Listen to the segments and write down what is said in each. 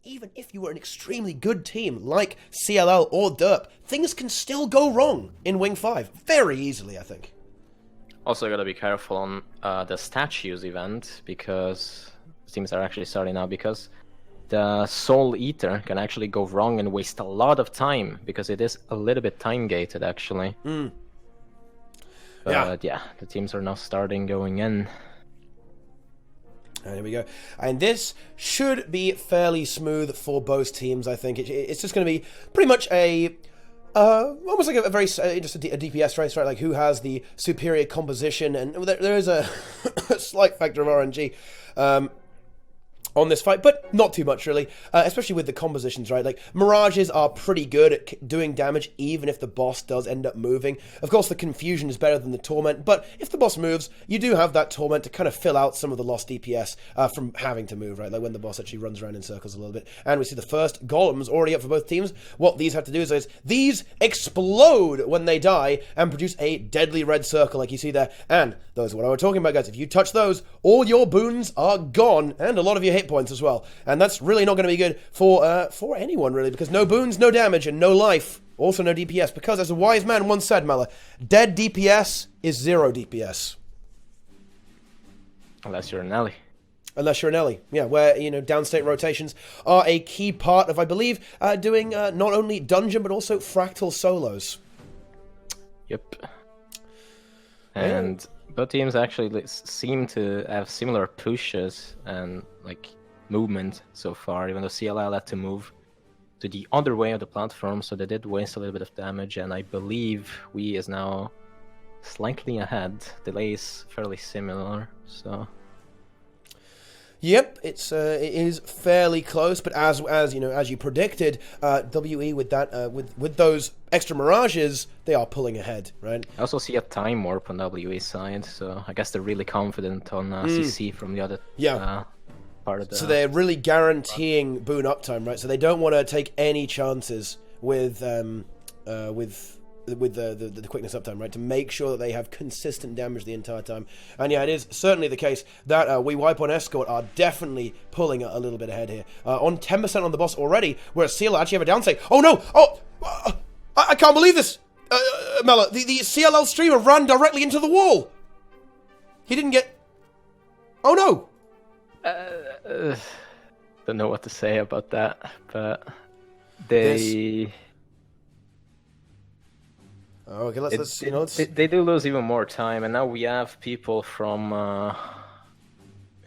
even if you were an extremely good team like CLL or Derp, things can still go wrong in Wing 5 very easily, I think. Also gotta be careful on the statues event, because teams are actually starting now, because the Soul Eater can actually go wrong and waste a lot of time, because it is a little bit time gated actually. But yeah, the teams are now starting going in. And here we go. And this should be fairly smooth for both teams, I think. It's just going to be pretty much a... almost like a very just a DPS race, right? Like who has the superior composition, and there is a slight factor of RNG on this fight, but not too much really, especially with the compositions, right? Like Mirages are pretty good at doing damage even if the boss does end up moving. Of course the Confusion is better than the Torment, but if the boss moves, you do have that Torment to kind of fill out some of the lost DPS from having to move, right? Like when the boss actually runs around in circles a little bit. And we see the first Golems already up for both teams. What these have to do is these explode when they die and produce a deadly red circle like you see there. And those are what I was talking about, guys. If you touch those, all your boons are gone, and a lot of your hit points as well. And that's really not going to be good for anyone, really, because no boons, no damage, and no life. Also no DPS, because as a wise man once said, Mala, dead DPS is 0 DPS. Unless you're an Ellie. Unless you're an Ellie, yeah, where, you know, downstate rotations are a key part of, I believe, doing not only dungeon, but also fractal solos. Yep. And both teams actually seem to have similar pushes and, like, movement so far, even though CLL had to move to the other way of the platform, so they did waste a little bit of damage, and I believe we is now slightly ahead. Delay is fairly similar, so... Yep, it is fairly close, but as you know, as you predicted, WE with that with those extra Mirages, they are pulling ahead, right? I also see a time warp on WE side, so I guess they're really confident on CC from the other part of the... So they're really guaranteeing boon uptime, right? So they don't want to take any chances with the quickness uptime, right? To make sure that they have consistent damage the entire time. And yeah, it is certainly the case that We Wipe on Escort are definitely pulling a little bit ahead here. On 10% on the boss already, whereas CLL actually have a downside. Oh no! Oh! I can't believe this! Mela, the CLL streamer ran directly into the wall! He didn't get... Oh no! Don't know what to say about that, but they... Okay, let's they do lose even more time, and now we have people from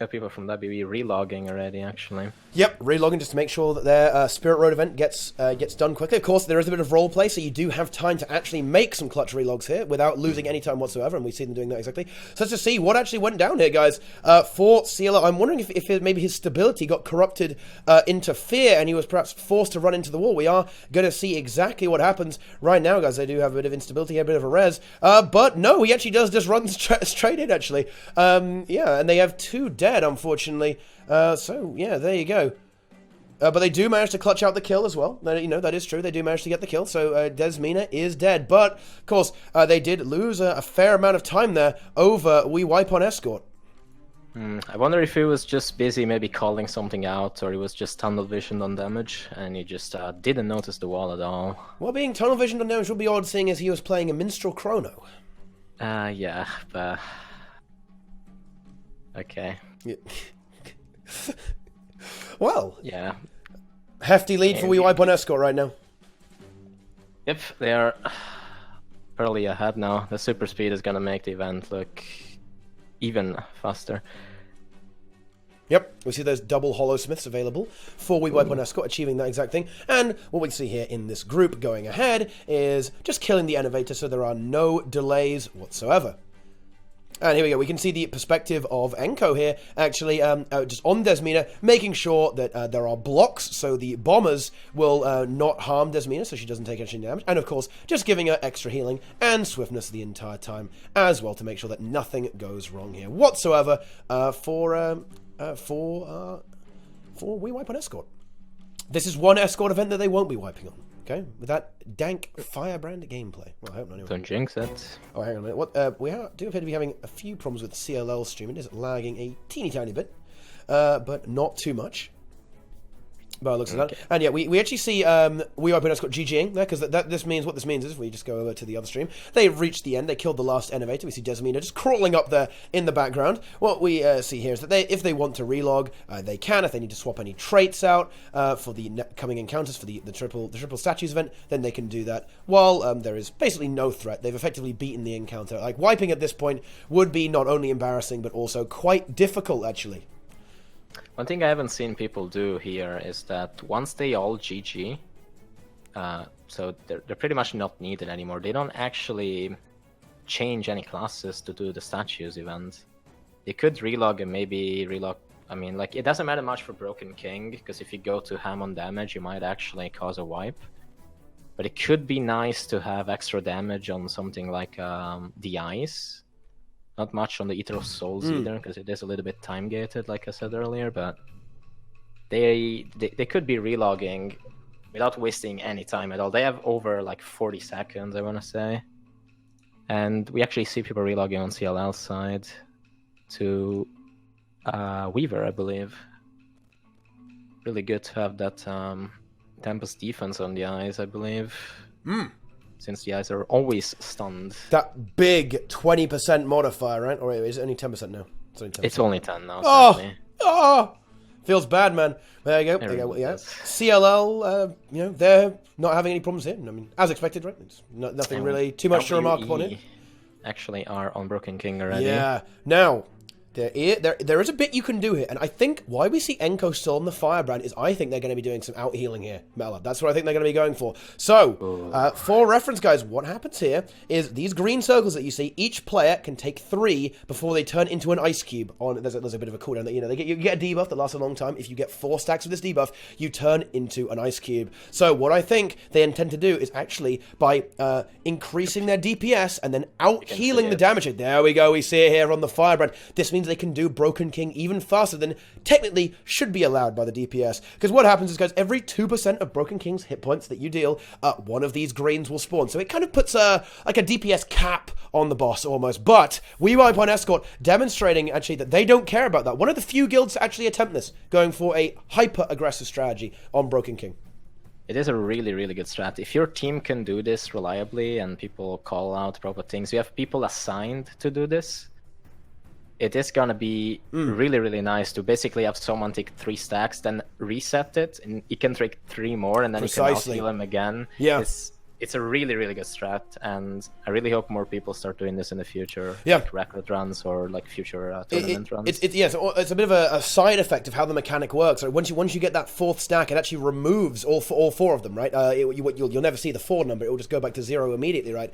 WE relogging already, actually. Yep, relogging just to make sure that their Spirit Road event gets done quickly. Of course, there is a bit of roleplay, so you do have time to actually make some clutch relogs here without losing any time whatsoever, and we see them doing that exactly. So let's just see what actually went down here, guys. For CLL, I'm wondering if maybe his stability got corrupted into fear, and he was perhaps forced to run into the wall. We are going to see exactly what happens right now, guys. They do have a bit of instability, a bit of a res, but no, he actually does just run straight in, actually. Yeah, and they have 2 dead, unfortunately. So, yeah, there you go. But they do manage to clutch out the kill as well. You know, that is true. They do manage to get the kill. So Desmina is dead. But, of course, they did lose a fair amount of time there over We Wipe on Escort. I wonder if he was just busy maybe calling something out, or he was just tunnel visioned on damage, and he just didn't notice the wall at all. Well, being tunnel visioned on damage would be odd, seeing as he was playing a Minstrel Chrono. Yeah, but... Okay. Yeah. Well, yeah. Hefty lead for We Wipe on Escort right now. Yep, they are fairly ahead now. The super speed is gonna make the event look even faster. Yep, we see those double Hollow Smiths available for We Wipe on Escort, achieving that exact thing. And what we see here in this group going ahead is just killing the Innovator, so there are no delays whatsoever. And here we go, we can see the perspective of Enko here, actually, just on Desmina, making sure that there are blocks, so the bombers will not harm Desmina, so she doesn't take any damage. And of course, just giving her extra healing and swiftness the entire time, as well, to make sure that nothing goes wrong here whatsoever for We Wipe on Escort. This is one Escort event that they won't be wiping on. Okay, with that dank Firebrand gameplay. Well, I hope not. Anyway. Don't jinx it. Oh, hang on a minute. What? We do appear to be having a few problems with CLL stream. It is lagging a teeny tiny bit, but not too much. By the looks of that. And yeah, we actually see we open Escort GGing there, because this means, what this means is, if we just go over to the other stream, they've reached the end, they killed the last innovator. We see Desmina just crawling up there in the background. What we see here is that if they want to relog, they can. If they need to swap any traits out for the coming encounters for the triple statues event, then they can do that. While there is basically no threat, they've effectively beaten the encounter. Like, wiping at this point would be not only embarrassing, but also quite difficult, actually. One thing I haven't seen people do here is that once they all GG, so they're pretty much not needed anymore. They don't actually change any classes to do the statues event. They could relog and maybe relog. I mean, like, it doesn't matter much for Broken King, because if you go to ham on damage, you might actually cause a wipe. But it could be nice to have extra damage on something like the Ice. Not much on the Eater of Souls either, because it is a little bit time gated, like I said earlier. But they could be relogging without wasting any time at all. They have over like 40 seconds, I want to say, and we actually see people relogging on CLL side to Weaver, I believe. Really good to have that Tempest defense on the eyes, I believe. Since the eyes are always stunned. That big 20% modifier, right? Or is it only 10% now? It's only 10 now. Oh! Feels bad, man. There you go. There you go. Yeah. CLL, they're not having any problems here. I mean, as expected, right? It's nothing really too much to remark upon it. Actually are on Broken King already. Yeah. Now, there is a bit you can do here, and I think why we see Enko still on the Firebrand is I think they're going to be doing some out-healing here, Mela. That's what I think they're going to be going for. So, for reference, guys, what happens here is these green circles that you see, each player can take 3 before they turn into an ice cube. There's a bit of a cooldown that, you get a debuff that lasts a long time. If you get 4 stacks of this debuff, you turn into an ice cube. So, what I think they intend to do is actually, by increasing their DPS and then out-healing the damage. There we go, we see it here on the Firebrand. This means they can do Broken King even faster than technically should be allowed by the DPS. Because what happens is, guys, every 2% of Broken King's hit points that you deal, one of these greens will spawn. So it kind of puts like a DPS cap on the boss almost. But we wipe on Escort, demonstrating actually that they don't care about that. One of the few guilds to actually attempt this, going for a hyper-aggressive strategy on Broken King. It is a really, really good strat. If your team can do this reliably and people call out proper things, you have people assigned to do this, it is gonna be really, really nice to basically have someone take 3 stacks, then reset it, and you can take 3 more, and then you can out-heal them again. Yeah. It's a really, really good strat, and I really hope more people start doing this in the future. Yeah. Like record runs or like future tournament runs. It's a bit of a side effect of how the mechanic works. Right? Once you get that 4th stack, it actually removes all 4 of them, right? You'll never see the 4 number. It will just go back to 0 immediately, right?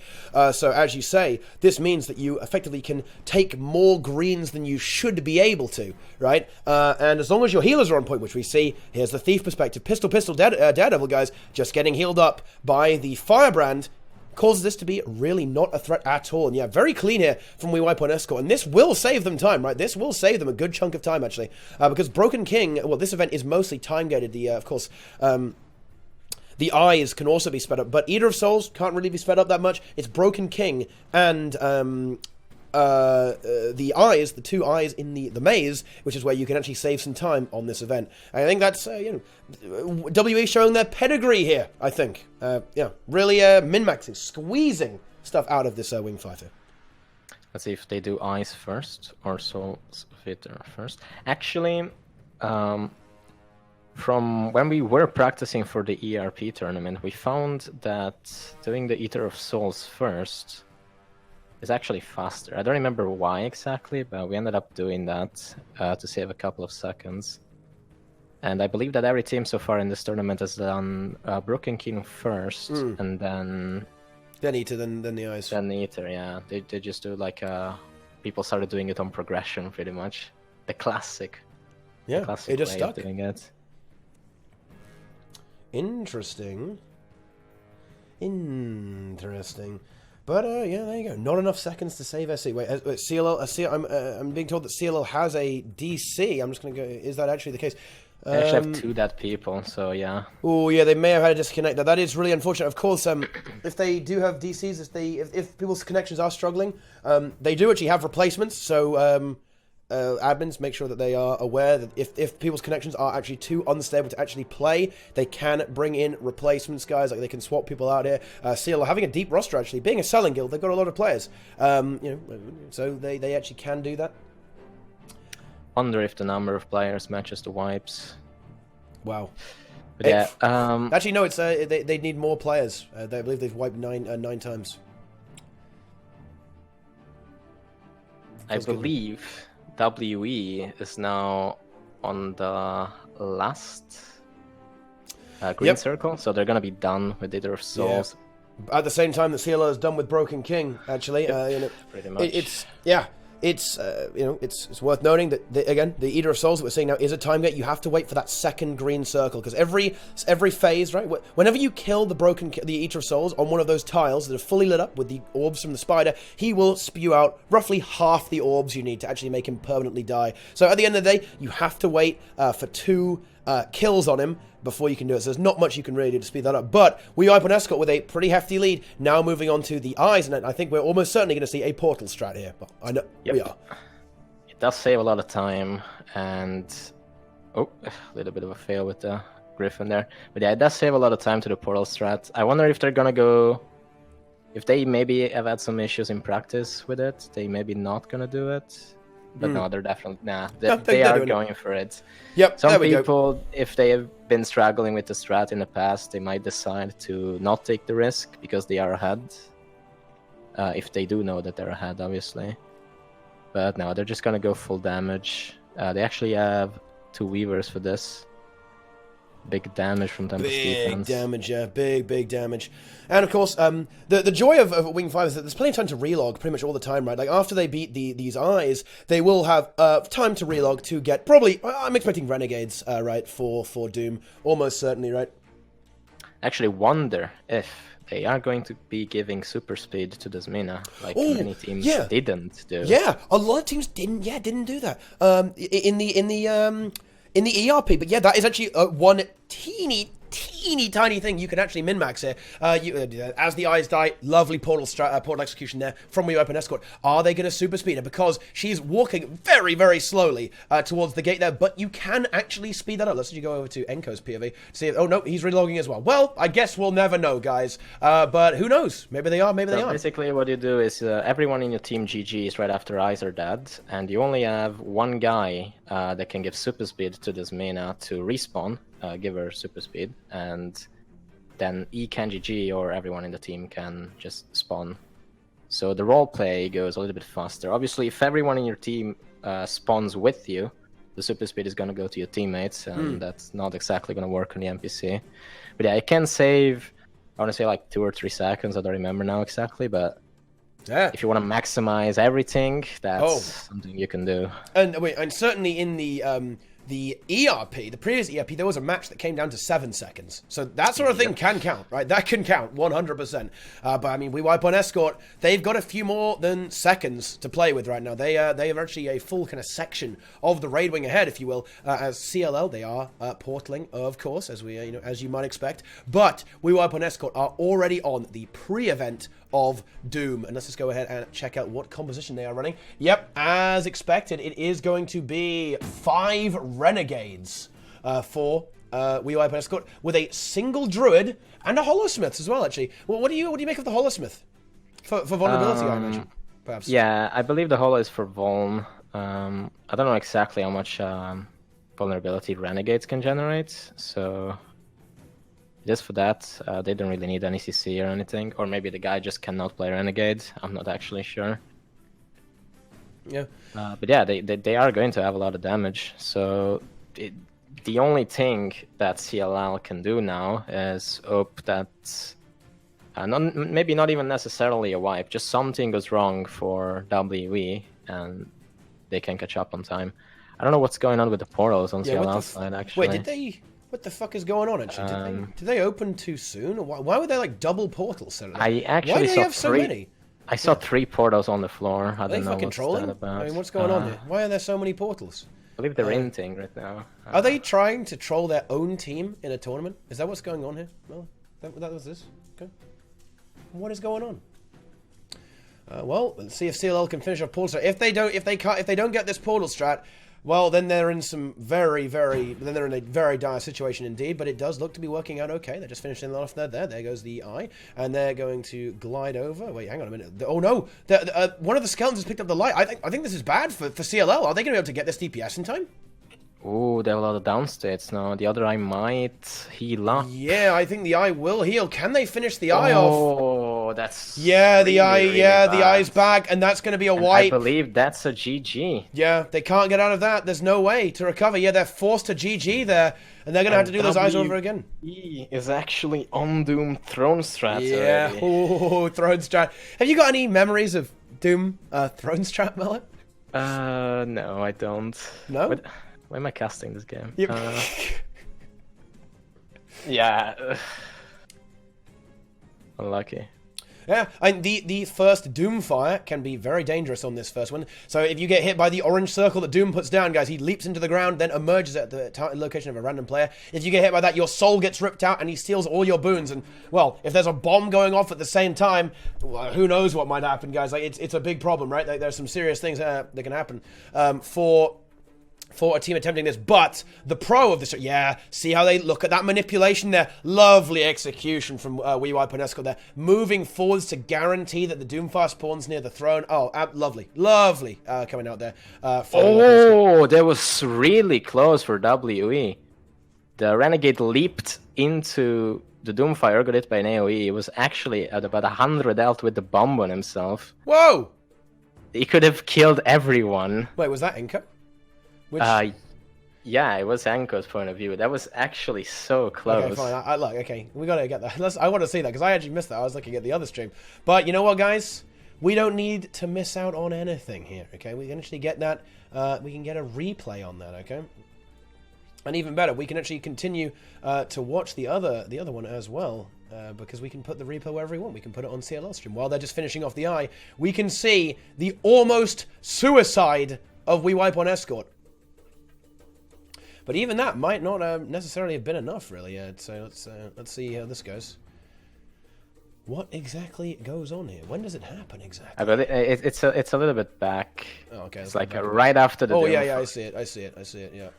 So as you say, this means that you effectively can take more greens than you should be able to, right? And as long as your healers are on point, which we see, here's the Thief perspective. Pistol, Daredevil, guys, just getting healed up by the Firebrand causes this to be really not a threat at all. And yeah, very clean here from We Wipe on Escort. And this will save them time, right? This will save them a good chunk of time, actually. Because Broken King, well, this event is mostly time-gated. Of course, the eyes can also be sped up. But Eater of Souls can't really be sped up that much. It's Broken King and the eyes, the 2 eyes in the maze, which is where you can actually save some time on this event. And I think that's, WE showing their pedigree here, I think. Really min-maxing, squeezing stuff out of this Wing Fighter. Let's see if they do eyes first, or Souls Fighter first. Actually, from when we were practicing for the ERP tournament, we found that doing the Eater of Souls first is actually faster. I don't remember why exactly, but we ended up doing that to save a couple of seconds. And I believe that every team so far in this tournament has done Broken King first, and then Eater, then the eyes. Then Eater, yeah. They just do like people started doing it on progression, pretty much. The classic. Yeah, classic it just way stuck. Of doing it. Interesting. But yeah, there you go. Not enough seconds to save SC. Wait, CLL. I'm being told that CLL has a DC. I'm just going to go. Is that actually the case? They actually have 2 dead people, so yeah. Oh yeah, they may have had a disconnect. That is really unfortunate. Of course, if they do have DCs, if people's connections are struggling, they do actually have replacements. So admins make sure that they are aware that if people's connections are actually too unstable to actually play, they can bring in replacements, guys. Like, they can swap people out here. CLL having a deep roster, actually. Being a selling guild, they've got a lot of players. So they actually can do that. Wonder if the number of players matches the wipes. Wow. But yeah, actually, no. It's they need more players. I believe they've wiped nine times. I believe WE is now on the last green circle, so they're gonna be done with Eater of Souls. Yeah. At the same time that CLL is done with Broken King, actually. Pretty much. It's worth noting that the Eater of Souls that we're seeing now is a time gate. You have to wait for that second green circle, because every phase, right? Whenever you kill the Eater of Souls on one of those tiles that are fully lit up with the orbs from the spider, he will spew out roughly half the orbs you need to actually make him permanently die. So at the end of the day, you have to wait for 2 kills on him before you can do it. So there's not much you can really do to speed that up. But we wipe on Escort with a pretty hefty lead. Now moving on to the eyes, and I think we're almost certainly going to see a portal strat here. But I know we are. It does save a lot of time, and a little bit of a fail with the Griffin there. But yeah, it does save a lot of time to the portal strat. I wonder if they're gonna go. If they maybe have had some issues in practice with it, they maybe not gonna do it. But no, they're definitely they are going for it. Yep. Some people, if they have been struggling with the strat in the past, they might decide to not take the risk because they are ahead. If they do know that they're ahead, obviously. But no, they're just gonna go full damage. They actually have 2 weavers for this. Big damage from Tempest defense. Big damage, yeah. Big damage. And of course, the joy of Wing 5 is that there's plenty of time to relog pretty much all the time, right? Like, after they beat these eyes, they will have time to relog to get probably, I'm expecting Renegades, right, for Doom. Almost certainly, right? Actually wonder if they are going to be giving super speed to Desmina, like many teams didn't do. Yeah, a lot of teams didn't do that. In the ERP, but yeah, that is actually one teeny tiny thing you can actually min-max here. As the eyes die, lovely portal execution there from We Open Escort. Are they going to super speed her? Because she's walking very, very slowly towards the gate there, but you can actually speed that up. Let's actually go over to Enko's POV to see if, oh no, he's relogging as well. Well, I guess we'll never know, guys. But who knows? Maybe they are, maybe they aren't. Basically what you do is everyone in your team GGs right after eyes are dead, and you only have one guy that can give super speed to Desmina to respawn. Give her super speed, and then E can GG, or everyone in the team can just spawn. So the role play goes a little bit faster. Obviously, if everyone in your team spawns with you, the super speed is going to go to your teammates, and that's not exactly going to work on the NPC. But yeah, it can save, I want to say like 2 or 3 seconds, I don't remember now exactly, but if you want to maximize everything, that's something you can do. And certainly in the ERP, the previous ERP, there was a match that came down to 7 seconds. So that sort of thing can count, right? That can count 100%. But I mean, We Wipe on Escort, they've got a few more than seconds to play with right now. They have actually a full kind of section of the raid wing ahead, if you will. As CLL, they are portaling, of course, as we as you might expect. But We Wipe on Escort are already on the pre-event of Doom. And let's just go ahead and check out what composition they are running. Yep, as expected, it is going to be 5 Renegades for We Wipe on Escort, with a single Druid and a Holosmith as well, actually. Well, what do you make of the Holosmith? For vulnerability, I imagine, perhaps. Yeah, I believe the Holo is for Vuln. I don't know exactly how much vulnerability Renegades can generate, so just for that, they don't really need any CC or anything. Or maybe the guy just cannot play Renegade. I'm not actually sure. Yeah. But yeah, they are going to have a lot of damage. So the only thing that CLL can do now is hope that maybe not even necessarily a wipe, just something goes wrong for WE and they can catch up on time. I don't know what's going on with the portals on CLL side, actually. Wait, did they... What the fuck is going on, actually? Did they open too soon? Or why would they, like, double portals? I actually why do they have so many? I saw 3 portals on the floor. I don't know what's that about. I mean, what's going on here? Why are there so many portals? I believe they're inting right now. Are they trying to troll their own team in a tournament? Is that what's going on here? No, that was this. Okay. What is going on? Well, let's see if CLL can finish off portal strat. If they don't get this portal strat, well, then they're in a very dire situation indeed. But it does look to be working out okay. They're just finishing off there. There goes the eye, and they're going to glide over. Wait, hang on a minute. Oh no, one of the skeletons has picked up the light. I think this is bad for CLL. Are they going to be able to get this DPS in time? Oh, they have a lot of downstates now. The other eye might heal up. Yeah, I think the eye will heal. Can they finish the eye off? Oh, that's yeah, really, the eye. really Yeah, bad. the eye's back, and that's going to be a wipe. I believe that's a GG. Yeah, they can't get out of that. There's no way to recover. Yeah, they're forced to GG there, and they're going to have to do those eyes over again. He is actually on Doom Throne Strat. Yeah, oh, Throne Strat. Have you got any memories of Doom Throne Strat, Mellet? No, I don't. No? Why am I casting this game? Yep. Yeah. Unlucky. Yeah, and the first Doom fire can be very dangerous on this first one. So if you get hit by the orange circle that Doom puts down, guys, he leaps into the ground, then emerges at the location of a random player. If you get hit by that, your soul gets ripped out, and he steals all your boons. And, well, if there's a bomb going off at the same time, well, who knows what might happen, guys. Like, it's a big problem, right? Like, there's some serious things that can happen for a team attempting this, but the pro of this, yeah, see how they look at that manipulation there. Lovely execution from WeWipe and Escort there, moving forwards to guarantee that the Doomfire spawns near the throne. Oh, lovely coming out there. Oh, that was really close for WE. The Renegade leaped into the Doomfire, got hit by an AoE. It was actually at about 100 health with the bomb on himself. Whoa! He could have killed everyone. Wait, was that Inca? Which... yeah, it was Anko's point of view. That was actually so close. Okay, fine. Look, okay, we gotta get that. I want to see that because I actually missed that. I was looking at the other stream. But you know what, guys? We don't need to miss out on anything here. Okay, we can actually get that. We can get a replay on that. Okay, and even better, we can actually continue to watch the other one as well. Because we can put the replay wherever we want. We can put it on CLL stream while they're just finishing off the eye. We can see the almost suicide of WeWipe on Escort. But even that might not necessarily have been enough, really. So let's see how this goes. What exactly goes on here? When does it happen exactly? But it's a little bit back. Oh, okay. It's like right after the. Oh yeah, I see it. Yeah.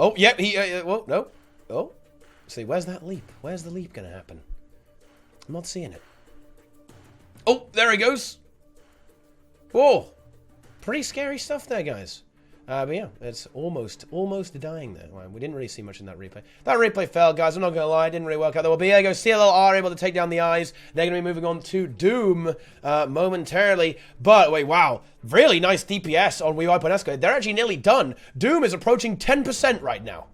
Oh yep. Well, no. Oh, see, where's that leap? Where's the leap gonna happen? I'm not seeing it. Oh, there he goes. Whoa, pretty scary stuff there, guys. But yeah, it's almost dying there. Well, we didn't really see much in that replay. That replay failed, guys. I'm not going to lie. It didn't really work out. There will be Diego. CLL are able to take down the eyes. They're going to be moving on to Doom momentarily. But, wait, wow. Really nice DPS on WeWipe on Escort. They're actually nearly done. Doom is approaching 10% right now.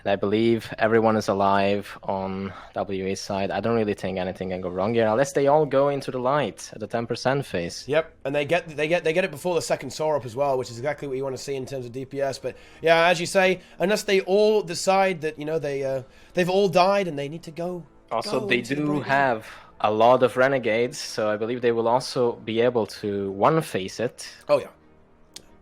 And I believe everyone is alive on WA's side. I don't really think anything can go wrong here, unless they all go into the light at the 10% phase. Yep, and they get it before the second Saw up as well, which is exactly what you want to see in terms of DPS. But yeah, as you say, unless they all decide that they've all died and they need to go. Also, they do have a lot of renegades, so I believe they will also be able to one-face it. Oh yeah.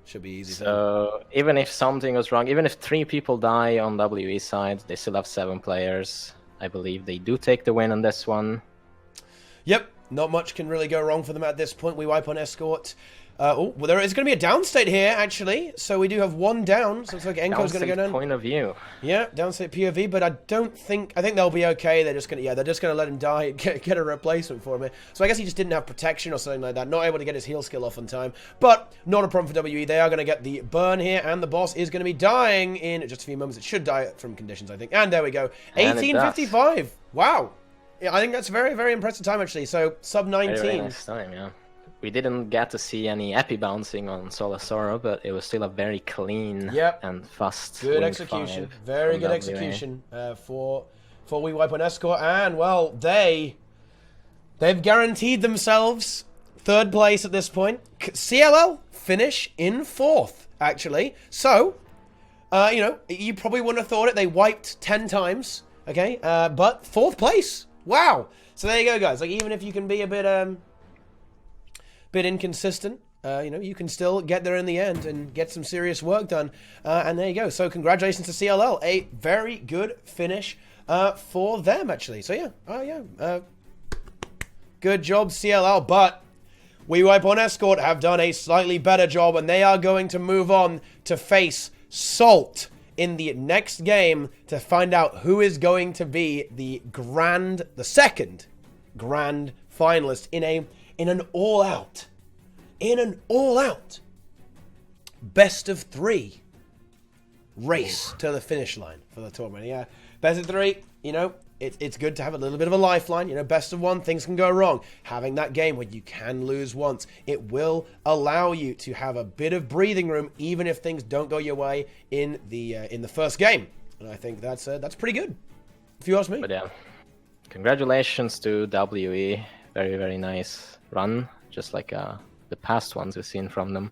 Should be easy. So even if something goes wrong, even if 3 people die on WE side, they still have 7 players. I believe they do take the win on this one. Yep, not much can really go wrong for them at this point. WeWipe on Escort. Well, there is going to be a downstate here, actually. So we do have one down. So it's like Enko's going to go down. Point of view. Yeah, downstate POV, but I think they'll be okay. They're just going to let him die, get a replacement for him. So I guess he just didn't have protection or something like that. Not able to get his heal skill off on time. But not a problem for WE. They are going to get the burn here, and the boss is going to be dying in just a few moments. It should die from conditions, I think. And there we go. 1855. Wow. Yeah, I think that's a very, very impressive time, actually. So sub 19. Very nice time, yeah. We didn't get to see any epi bouncing on Solasoro, but it was still a very clean and fast. Good execution. Very good execution for WeWipe on Escort. And, well, they've guaranteed themselves 3rd place at this point. CLL finish in 4th, actually. So, you probably wouldn't have thought it. They wiped 10 times, okay? But 4th place. Wow. So there you go, guys. Like, even if you can be a bit inconsistent, you can still get there in the end and get some serious work done. And there you go. So congratulations to CLL. A very good finish for them, actually. So yeah, Good job, CLL, but WeWipe on Escort have done a slightly better job, and they are going to move on to face Salt in the next game to find out who is going to be the second grand finalist in an all-out best of 3 race to the finish line for the tournament. Yeah, best of 3, you know, it's good to have a little bit of a lifeline. You know, best of 1, things can go wrong. Having that game where you can lose once, it will allow you to have a bit of breathing room, even if things don't go your way in the first game. And I think that's pretty good, if you ask me. But yeah, congratulations to WE. Very, very nice run, just like the past ones we've seen from them.